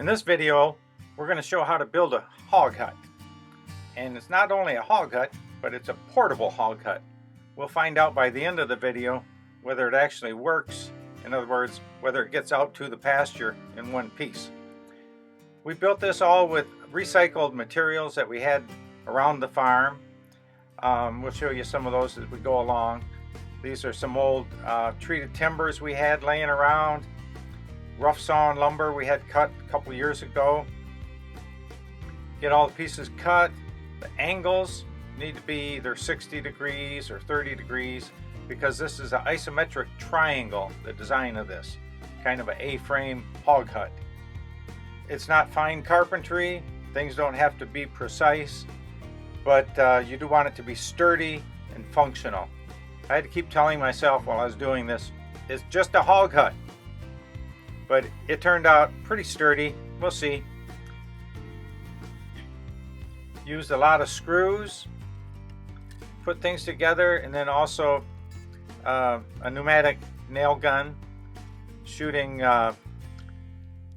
In this video, we're going to show how to build a hog hut. And it's not only a hog hut, but it's a portable hog hut. We'll find out by the end of the video whether it actually works. In other words, whether it gets out to the pasture in one piece. We built this all with recycled materials that we had around the farm. We'll show you some of those as we go along. These are some old treated timbers we had laying around. Rough sawn lumber we had cut a couple years ago. Get all the pieces cut. The angles need to be either 60 degrees or 30 degrees because this is an isometric triangle, the design of this. Kind of an A-frame hog hut. It's not fine carpentry. Things don't have to be precise, but you do want it to be sturdy and functional. I had to keep telling myself while I was doing this, it's just a hog hut. But it turned out pretty sturdy. We'll see. Used a lot of screws, put things together, and then also a pneumatic nail gun, shooting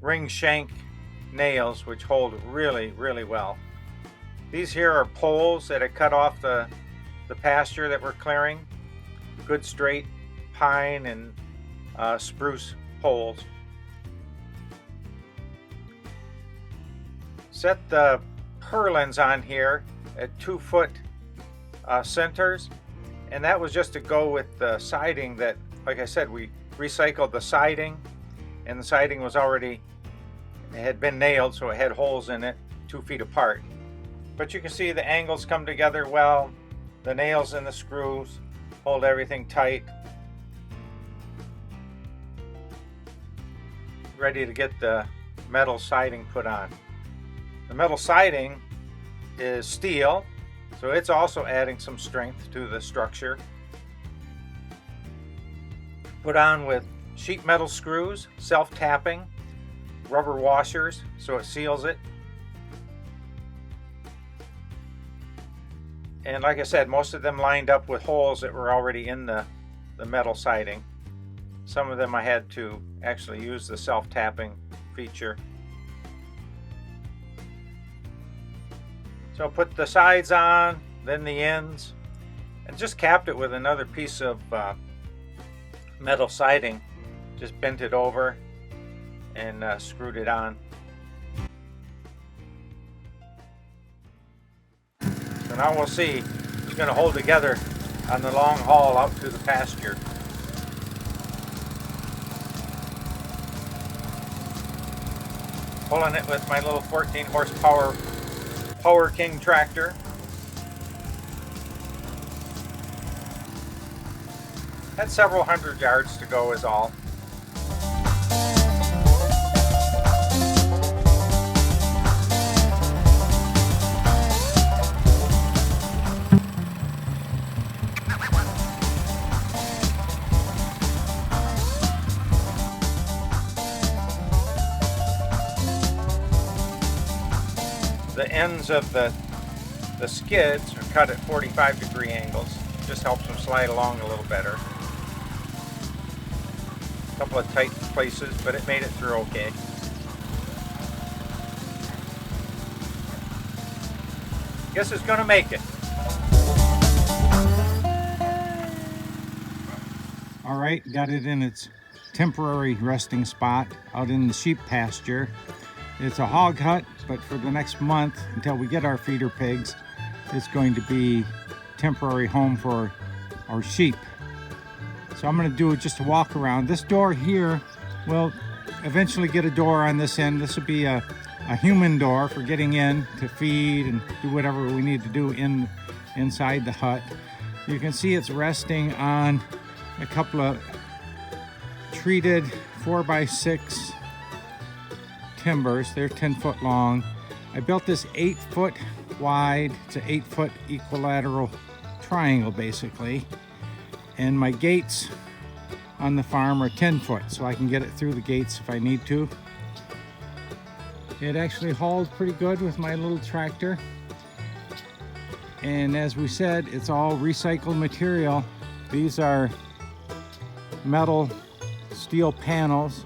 ring shank nails, which hold really, really well. These here are poles that I cut off the pasture that we're clearing. Good straight pine and spruce poles. Set the purlins on here at 2-foot centers, and that was just to go with the siding that, like I said, we recycled the siding, and the siding was already, it had been nailed, so it had holes in it 2 feet apart. But you can see the angles come together well. The nails and the screws hold everything tight. Ready to get the metal siding put on. The metal siding is steel, so it's also adding some strength to the structure. Put on with sheet metal screws, self-tapping, rubber washers so it seals it. And like I said, most of them lined up with holes that were already in the metal siding. Some of them I had to actually use the self-tapping feature. So put the sides on, then the ends, and just capped it with another piece of metal siding. Just bent it over and screwed it on. So now we'll see it's going to hold together on the long haul out to the pasture. Pulling it with my little 14 horsepower Power King tractor. Had several hundred yards to go is all. The ends of the skids are cut at 45-degree angles. Just helps them slide along a little better. A couple of tight places, but it made it through okay. Guess it's gonna make it. All right, got it in its temporary resting spot out in the sheep pasture. It's a hog hut, but for the next month, until we get our feeder pigs, it's going to be temporary home for our sheep. So I'm going to do just a walk around. This door here will eventually get a door on this end. This will be a human door for getting in to feed and do whatever we need to do inside the hut. You can see it's resting on a couple of treated 4x6 timbers. They're 10 foot long. I built this 8 foot wide. It's an 8 foot equilateral triangle basically. And my gates on the farm are 10 foot, so I can get it through the gates if I need to. It actually hauls pretty good with my little tractor. And as we said, it's all recycled material. These are metal steel panels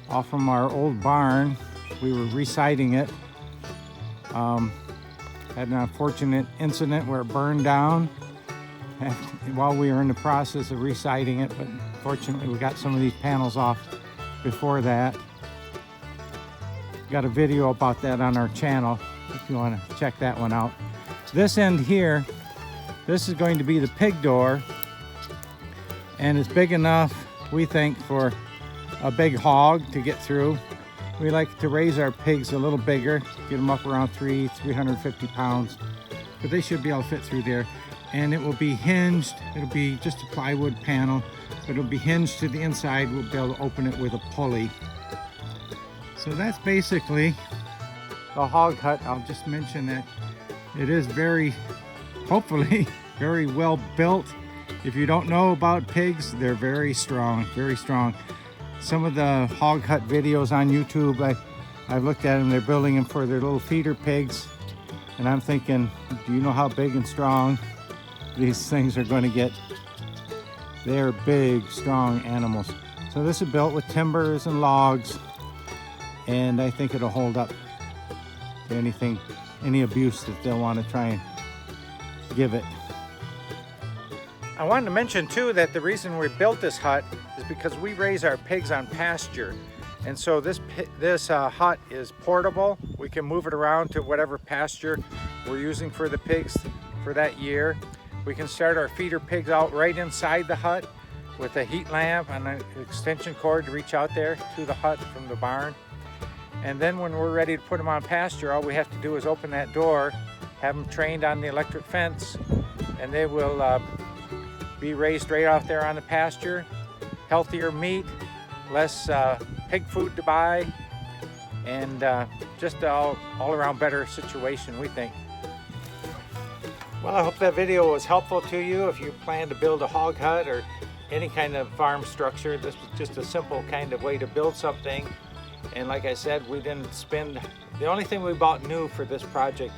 off from our old barn we were reciting it. Had an unfortunate incident where it burned down while we were in the process of reciting it, but fortunately we got some of these panels off before that. Got a video about that on our channel if you want to check that one out. This end here, this is going to be the pig door, and it's big enough, we think, for a big hog to get through. We like to raise our pigs a little bigger, get them up around 350 pounds, but they should be able to fit through there. And it will be hinged. It'll be just a plywood panel, but it'll be hinged to the inside. We'll be able to open it with a pulley. So that's basically the hog hut. I'll just mention that it is hopefully very well built. If you don't know about pigs, they're very strong, very strong. Some of the hog hut videos on YouTube, I've looked at them. They're building them for their little feeder pigs, and I'm thinking, do you know how big and strong these things are going to get? They're big, strong animals. So this is built with timbers and logs, and I think it'll hold up to any abuse that they'll want to try and give it. I wanted to mention too that the reason we built this hut is because we raise our pigs on pasture, and so this hut is portable. We can move it around to whatever pasture we're using for the pigs for that year. We can start our feeder pigs out right inside the hut with a heat lamp and an extension cord to reach out there to the hut from the barn. And then when we're ready to put them on pasture, all we have to do is open that door, have them trained on the electric fence, and they will be raised right out there on the pasture. Healthier meat, less pig food to buy, and just all around better situation, we think. Well, I hope that video was helpful to you if you plan to build a hog hut or any kind of farm structure. This was just a simple kind of way to build something. And like I said, we didn't spend, the only thing we bought new for this project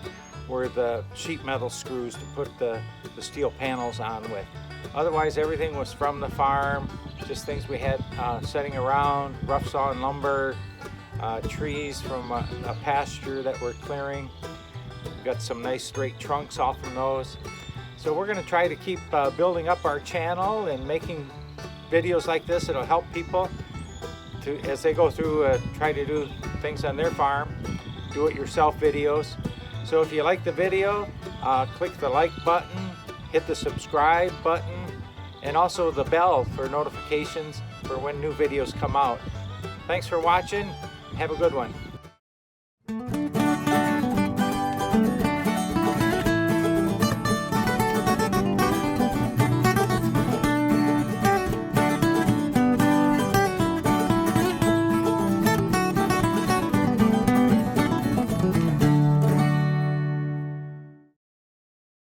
were the sheet metal screws to put the steel panels on with. Otherwise, everything was from the farm, just things we had setting around, rough sawn lumber, trees from a pasture that we're clearing. We've got some nice straight trunks off from those. So we're going to try to keep building up our channel and making videos like this. It'll help people as they go through, try to do things on their farm, do-it-yourself videos. So if you like the video, click the like button, hit the subscribe button, and also the bell for notifications for when new videos come out. Thanks for watching. Have a good one.